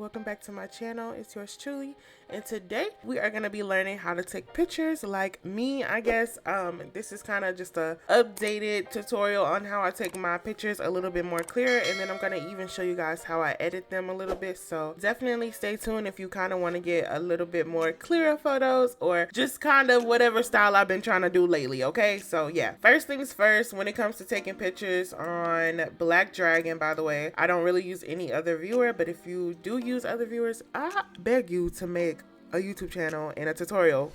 welcome back to my channel. It's yours truly, and today we are going to be learning how to take pictures like me, I guess. This is kind of just a updated tutorial on how I take my pictures a little bit more clear, and then I'm going to even show you guys how I edit them a little bit. So definitely stay tuned if you kind of want to get a little bit more clearer photos, or just kind of whatever style I've been trying to do lately. Okay, so yeah, first things first, when it comes to taking pictures on Black Dragon, by the way, I don't really use any other viewer, but if you do use other viewers, I beg you to make a YouTube channel and a tutorial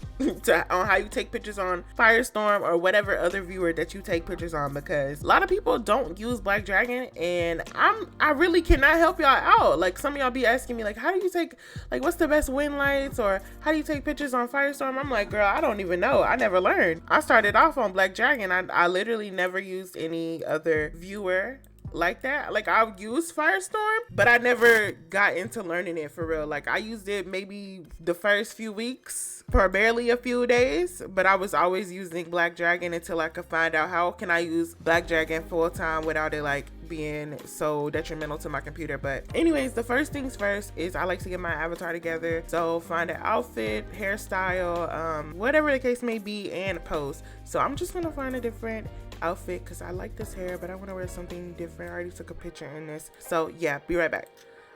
on how you take pictures on Firestorm or whatever other viewer that you take pictures on, because a lot of people don't use Black Dragon, and I really cannot help y'all out. Like, some of y'all be asking me like, how do you take, like, what's the best wind lights, or how do you take pictures on Firestorm? I'm like, girl, I don't even know. I never learned. I started off on Black Dragon. I literally never used any other viewer like that. Like, I've used Firestorm, but I never got into learning it for real. Like, I used it maybe the first few weeks for barely a few days, but I was always using Black Dragon until I could find out how can I use Black Dragon full time without it like being so detrimental to my computer. But anyways, the first things first is I like to get my avatar together. So find an outfit, hairstyle, whatever the case may be, and pose. So I'm just gonna find a different outfit because I like this hair, but I want to wear something different. I already took a picture in this, so yeah, be right back.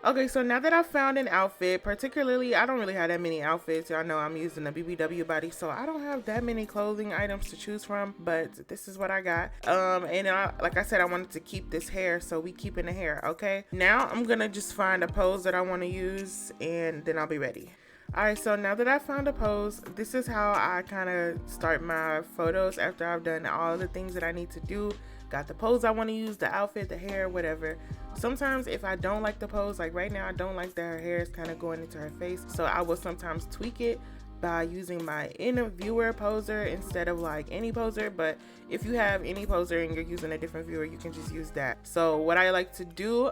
Okay, so now that I've found an outfit, particularly, I don't really have that many outfits. Y'all know I'm using a BBW body, so I don't have that many clothing items to choose from, but this is what I got. And like I said, I wanted to keep this hair, so we keeping the hair. Okay, now I'm gonna just find a pose that I want to use, and then I'll be ready. Alright, so now that I found a pose, this is how I kind of start my photos after I've done all the things that I need to do. Got the pose I want to use, the outfit, the hair, whatever. Sometimes if I don't like the pose, like right now I don't like that her hair is kind of going into her face, so I will sometimes tweak it by using my interviewer poser instead of like any poser. But if you have any poser and you're using a different viewer, you can just use that. So what I like to do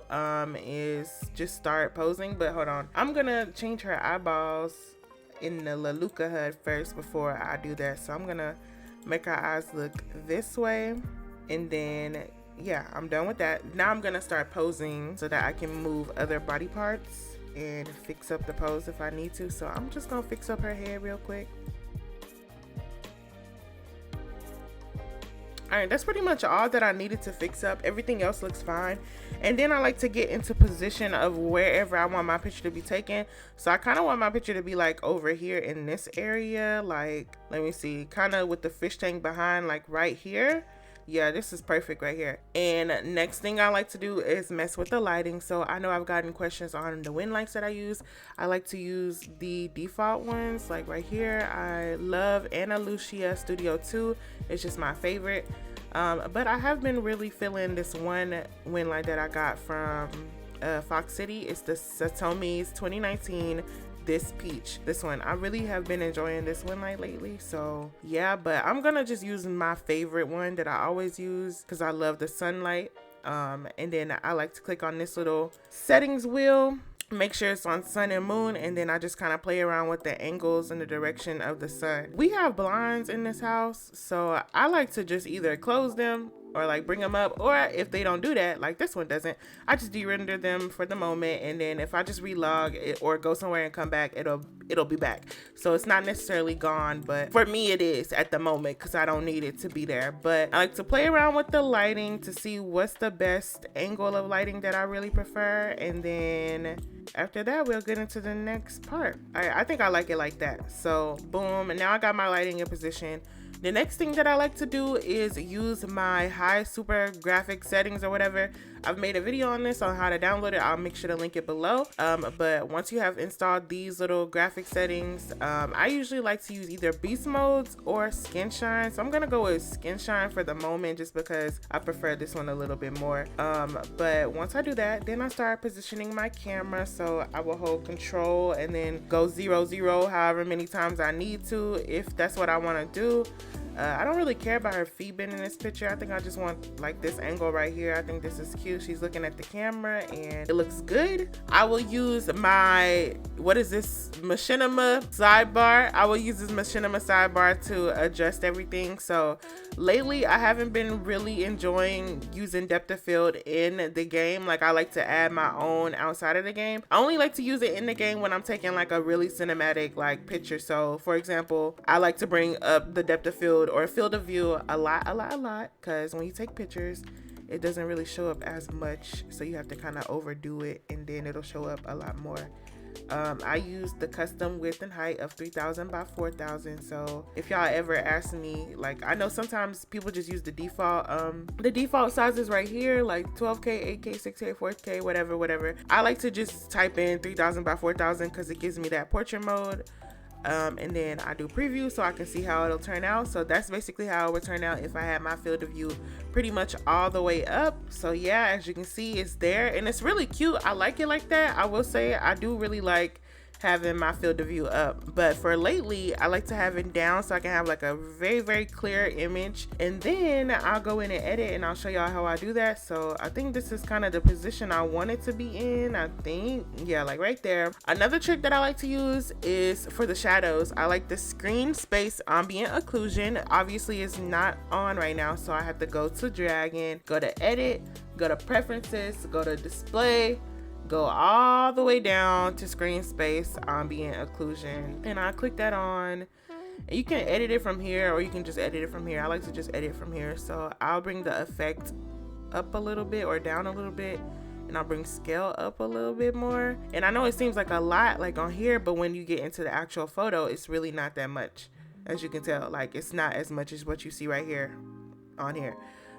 is just start posing, but hold on, I'm gonna change her eyeballs in the Laluca HUD first before I do that. So I'm gonna make her eyes look this way, and then yeah, I'm done with that. Now I'm gonna start posing so that I can move other body parts and fix up the pose if I need to. So I'm just gonna fix up her hair real quick. Alright, that's pretty much all that I needed to fix up. Everything else looks fine. And then I like to get into position of wherever I want my picture to be taken. So I kind of want my picture to be like over here in this area, like, let me see, kind of with the fish tank behind, like right here. Yeah, this is perfect right here. And next thing I like to do is mess with the lighting. So I know I've gotten questions on the wind lights that I use. I like to use the default ones, like right here. I love Ana Lucia Studio 2. It's just my favorite. But I have been really feeling this one wind light that I got from Fox City. It's the Satomi's 2019 this peach. This one, I really have been enjoying this one light lately. So yeah, but I'm gonna just use my favorite one that I always use because I love the sunlight. And then I like to click on this little settings wheel, make sure it's on sun and moon, and then I just kind of play around with the angles and the direction of the sun. We have blinds in this house, so I like to just either close them or like bring them up, or if they don't do that, like this one doesn't, I just de-render them for the moment, and then if I just relog it or go somewhere and come back, it'll be back. So it's not necessarily gone, but for me it is at the moment because I don't need it to be there. But I like to play around with the lighting to see what's the best angle of lighting that I really prefer, and then after that we'll get into the next part. I think I like it like that. So boom, and now I got my lighting in position. The next thing that I like to do is use my high super graphic settings or whatever. I've made a video on this on how to download it. I'll make sure to link it below. But once you have installed these little graphic settings, I usually like to use either beast modes or skin shine. So I'm gonna go with skin shine for the moment just because I prefer this one a little bit more. But once I do that, then I start positioning my camera. So I will hold control and then go 0, 0 however many times I need to, if that's what I want to do. I don't really care about her feet being in this picture. I think I just want like this angle right here. I think this is cute. She's looking at the camera and it looks good. I will use my, what is this, machinima sidebar. I will use this machinima sidebar to adjust everything. So lately I haven't been really enjoying using depth of field in the game. Like I like to add my own outside of the game. I only like to use it in the game when I'm taking like a really cinematic like picture. So for example, I like to bring up the depth of field or field of view a lot, because when you take pictures, it doesn't really show up as much, so you have to kind of overdo it and then it'll show up a lot more. I use the custom width and height of 3000 by 4000. So if y'all ever ask me, like, I know sometimes people just use the default sizes right here, like 12K, 8K, 6K, 4K, whatever. I like to just type in 3000 by 4000 because it gives me that portrait mode. And then I do preview so I can see how it'll turn out. So that's basically how it would turn out if I had my field of view pretty much all the way up. So yeah, as you can see, it's there and it's really cute. I like it like that. I will say I do really like having my field of view up, but for lately I like to have it down so I can have like a very clear image, and then I'll go in and edit and I'll show y'all how I do that. So I think this is kind of the position I want it to be in. I think, yeah, like right there. Another trick that I like to use is for the shadows. I like the screen space ambient occlusion. Obviously it's not on right now, so I have to go to drag in, go to edit, go to preferences, go to display, go all the way down to screen space ambient occlusion, and I click that on. And you can edit it from here or you can just edit it from here. I like to just edit from here. So I'll bring the effect up a little bit or down a little bit, and I'll bring scale up a little bit more. And I know it seems like a lot like on here, but when you get into the actual photo, it's really not that much. As you can tell, like it's not as much as what you see right here on here.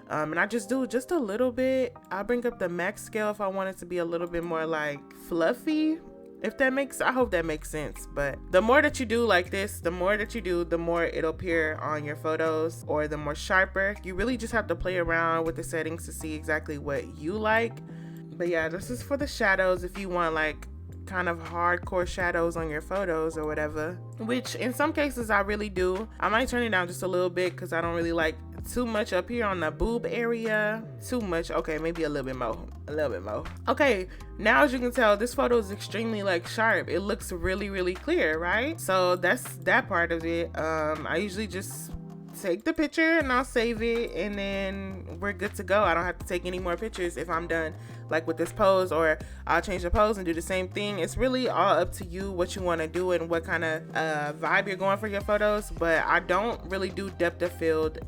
And I just do just a little bit. I'll bring up the max scale if I want it to be a little bit more like fluffy, if that makes, I hope that makes sense. But the more that you do like this, the more that you do, the more it'll appear on your photos, or the more sharper. You really just have to play around with the settings to see exactly what you like. But yeah, this is for the shadows if you want like kind of hardcore shadows on your photos or whatever, which in some cases I really do. I might turn it down just a little bit because I don't really like too much up here on the boob area. Too much. Okay, maybe a little bit more. Okay, now as you can tell, this photo is extremely like sharp. It looks really clear, right? So that's that part of it. I usually just take the picture and I'll save it, and then we're good to go. I don't have to take any more pictures if I'm done like with this pose, or I'll change the pose and do the same thing. It's really all up to you what you want to do and what kind of vibe you're going for your photos. But I don't really do depth of field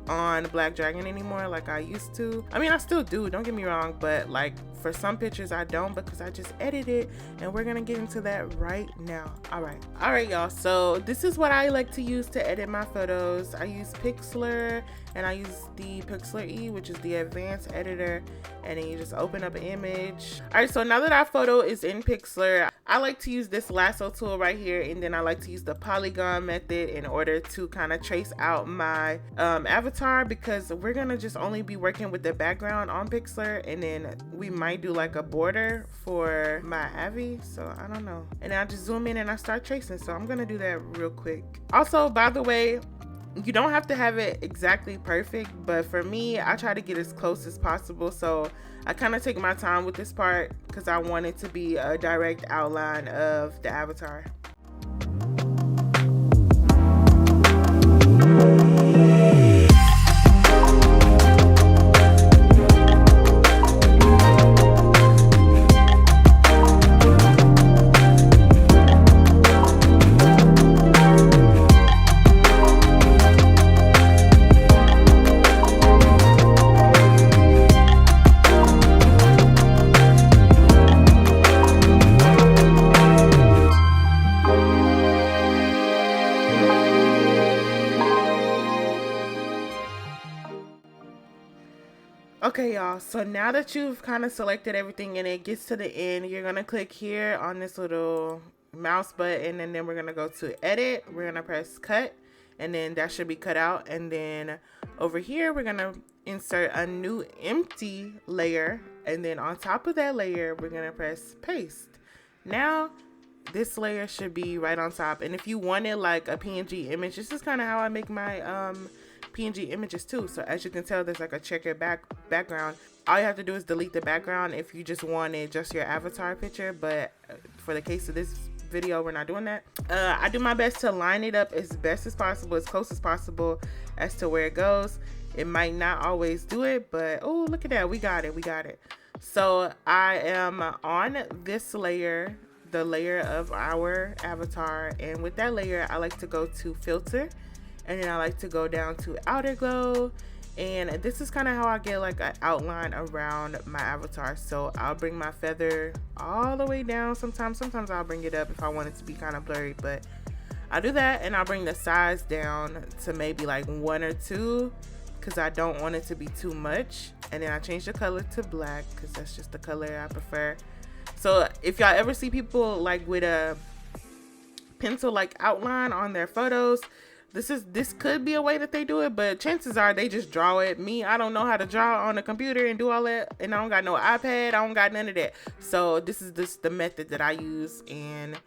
on Black Dragon anymore like I used to. I mean, I still do, don't get me wrong, but like for some pictures I don't, because I just edit it, and we're gonna get into that right now. All right y'all, so this is what I like to use to edit my photos. I use Pixlr, and I use the Pixlr E, which is the advanced editor, and then you just open up an image. All right, so now that our photo is in Pixlr, I like to use this lasso tool right here, and then I like to use the polygon method in order to kind of trace out my avatar, because we're gonna just only be working with the background on Pixlr, and then we might do like a border for my Avi, so I don't know. And then I just zoom in and I start tracing, so I'm gonna do that real quick. Also, by the way, you don't have to have it exactly perfect, but for me, I try to get as close as possible. So I kind of take my time with this part because I want it to be a direct outline of the avatar. Okay y'all, so now that you've kind of selected everything and it gets to the end, you're gonna click here on this little mouse button, and then we're gonna go to edit. We're gonna press cut, and then that should be cut out. And then over here we're gonna insert a new empty layer, and then on top of that layer we're gonna press paste. Now this layer should be right on top, and if you wanted like a PNG image, this is kind of how I make my PNG images too. So as you can tell, there's like a checkered background. All you have to do is delete the background if you just wanted just your avatar picture, but for the case of this video, we're not doing that. I do my best to line it up as best as possible, as close as possible as to where it goes. It might not always do it, but oh, look at that, we got it. So I am on this layer, the layer of our avatar, and with that layer I like to go to filter, and then I like to go down to outer glow, and this is kind of how I get like an outline around my avatar. So I'll bring my feather all the way down. Sometimes I'll bring it up if I want it to be kind of blurry, but I'll do that, and I'll bring the size down to maybe like 1 or 2 because I don't want it to be too much. And then I change the color to black because that's just the color I prefer. So if y'all ever see people like with a pencil like outline on their photos, this could be a way that they do it, but chances are they just draw it. Me, I don't know how to draw on a computer and do all that, and I don't got no iPad, I don't got none of that. So this is just the method that I use, and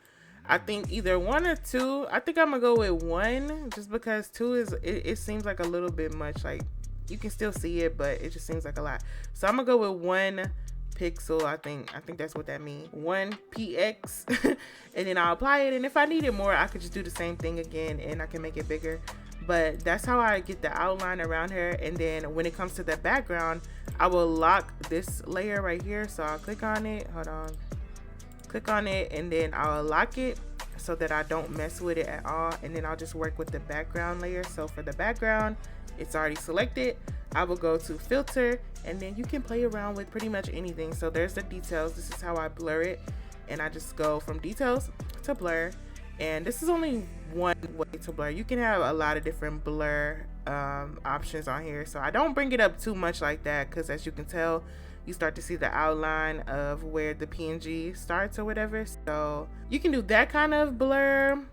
I think either 1 or 2. I think I'm gonna go with 1 just because 2 is it seems like a little bit much. Like you can still see it, but it just seems like a lot. So I'm gonna go with 1 pixel. I think that's what that means, 1 px. And then I'll apply it, and if I needed more I could just do the same thing again and I can make it bigger. But that's how I get the outline around her. And then when it comes to the background, I will lock this layer right here. So I'll click on it, hold on, click on it, and then I'll lock it so that I don't mess with it at all. And then I'll just work with the background layer. So for the background, it's already selected. I will go to filter, and then you can play around with pretty much anything. So there's the details. This is how I blur it, and I just go from details to blur. And this is only one way to blur. You can have a lot of different blur options on here. So I don't bring it up too much like that because as you can tell, you start to see the outline of where the PNG starts or whatever. So you can do that kind of blur.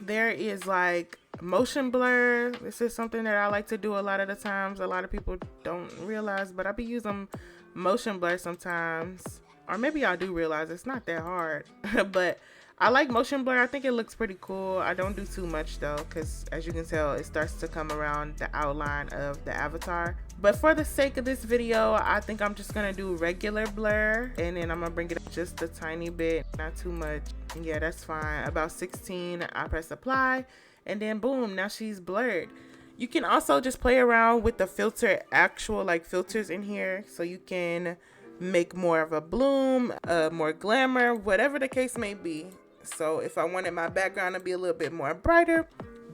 There is like motion blur. This is something that I like to do a lot of the times. A lot of people don't realize, but I be using motion blur sometimes, or maybe y'all do realize it's not that hard. But I like motion blur. I think it looks pretty cool. I don't do too much though, because as you can tell, it starts to come around the outline of the avatar. But for the sake of this video, I think I'm just gonna do regular blur, and then I'm gonna bring it up just a tiny bit, not too much. Yeah, that's fine. About 16. I press apply, and then boom, now she's blurred. You can also just play around with the filter, actual like filters in here, so you can make more of a bloom, more glamour, whatever the case may be. So if I wanted my background to be a little bit more brighter,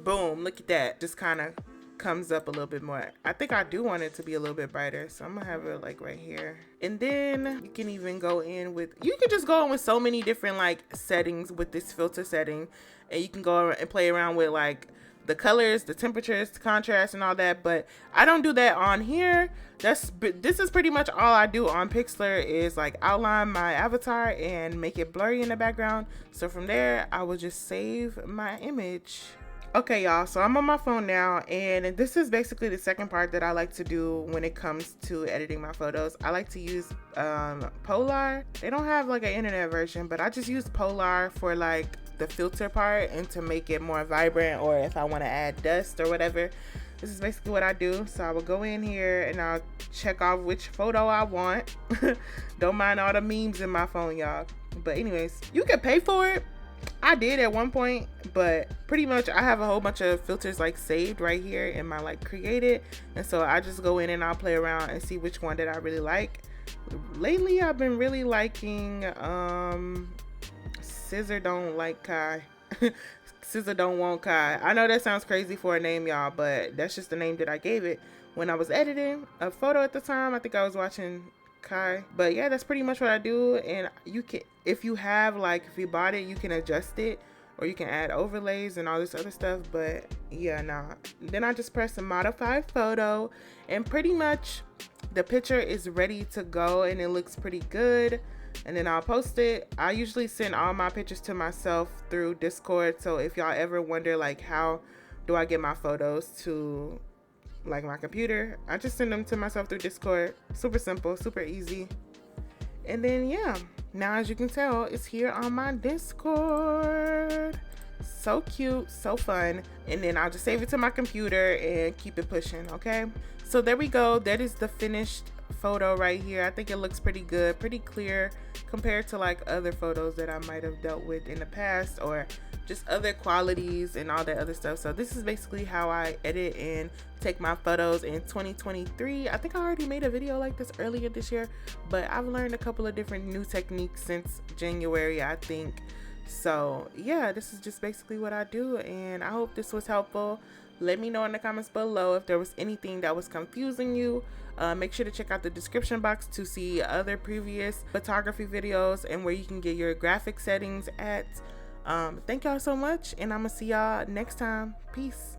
boom, look at that, just kind of comes up a little bit more. I think I do want it to be a little bit brighter, so I'm gonna have it like right here. And then you can even go in with, you can just go in with so many different like settings with this filter setting, and you can go and play around with like the colors, the temperatures, the contrast and all that. But I don't do that on here. This is pretty much all I do on Pixlr, is like outline my avatar and make it blurry in the background. So from there I will just save my image. Okay y'all, so I'm on my phone now, and this is basically the second part that I like to do when it comes to editing my photos. I like to use Polar. They don't have like an internet version, but I just use Polar for like the filter part and to make it more vibrant, or if I want to add dust or whatever. This is basically what I do. So I will go in here and I'll check off which photo I want. Don't mind all the memes in my phone, y'all. But anyways, you can pay for it. I did at one point, but pretty much I have a whole bunch of filters like saved right here in my like created, and so I just go in and I'll play around and see which one that I really like. Lately I've been really liking Scissor Don't Like Kai. Scissor Don't Want Kai. I know that sounds crazy for a name, y'all, but that's just the name that I gave it when I was editing a photo at the time. I think I was watching Kai. But yeah, that's pretty much what I do. And you can, if you have like, if you bought it, you can adjust it, or you can add overlays and all this other stuff. But yeah, nah. Then I just press the modify photo, and pretty much the picture is ready to go, and it looks pretty good. And then I'll post it. I usually send all my pictures to myself through Discord. So if y'all ever wonder like how do I get my photos to like my computer, I just send them to myself through Discord. Super simple, super easy. And then yeah, now as you can tell, it's here on my Discord. So cute, so fun. And then I'll just save it to my computer and keep it pushing. Okay, so there we go. That is the finished photo right here. I think it looks pretty good, pretty clear compared to like other photos that I might have dealt with in the past, or just other qualities and all that other stuff. So this is basically how I edit and take my photos in 2023. I think I already made a video like this earlier this year, but I've learned a couple of different new techniques since January, I think. So yeah, this is just basically what I do, and I hope this was helpful. Let me know in the comments below if there was anything that was confusing you. Make sure to check out the description box to see other previous photography videos and where you can get your graphic settings at. Thank y'all so much, and I'm gonna see y'all next time. Peace.